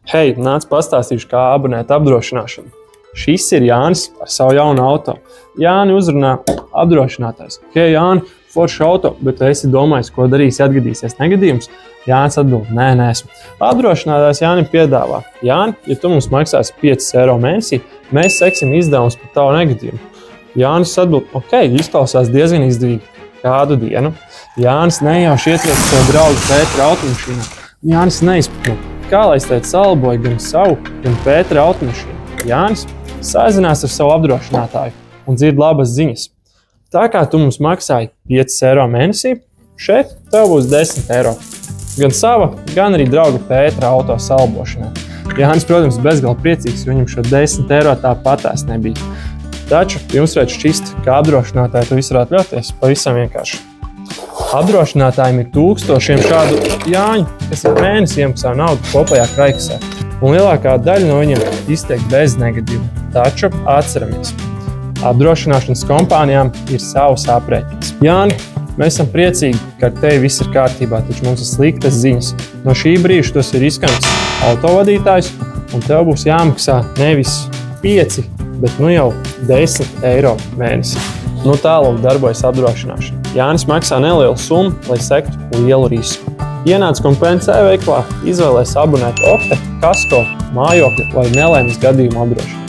Hei, nāc pastāstīšu, kā abonēt apdrošināšanu. Šis ir Jānis ar savu jaunu auto. Jāni uzrunā apdrošinātājs. Hei, Jāni, forši auto, bet tu esi domājis, ko darīsi, ja atgadīsies negadījums? Jānis atbild, nē, neesmu. Apdrošinātājs Jānim piedāvā. Jāni, ja tu mums maksāsi 5 eiro mēnesī, mēs seksim izdevumus par tavu negadījumu. Jānis atbild, ok, izklausās diezgan izdevīgi. Kādu dienu? Jānis nejauši ietriec savu draugu Pētera automašīnā. Jānis neizpratno, kā lai es teicu salboju gan savu, gan Pētera automašīnu. Jānis sazinās ar savu apdrošinātāju un dzird labas ziņas. Tā kā tu mums maksāji 5 eiro mēnesī, šeit tev būs 10 eiro. Gan sava, gan arī drauga Pētera auto salbošanā. Jānis, protams, bezgalīgi priecīgs, jo viņam šo 10 eiro tāpatās nebija. Taču jums varētu šķist, ka apdrošinātāji to visu varētu ļauties pavisam vienkārši. Apdrošinātājiem ir tūkstošiem šādu Jāņu, kas ir mēnesi iemaksā naudu kopējā kraikasē. Un lielākā daļa no viņiem iztiek bez negadījuma. Taču atceramies, apdrošināšanas kompānijām ir savs aprēķins. Jāni, mēs esam priecīgi, ka ar tevi viss ir kārtībā, taču mums ir sliktas ziņas. No šī brīža tas ir riskants autovadītājs, un tev būs jāmaksā nevis 5, bet nu jau 10 eiro mēnesī. Nu tālāk darbojas apdrošināšana. Jānis maksā nelielu summu, lai sektu lielu risku. Ienāc Kompensē veiklā, izvēlēs abonēt Opte, Kasko, mājokļa vai nelaimes gadījumu apdrošināšanu.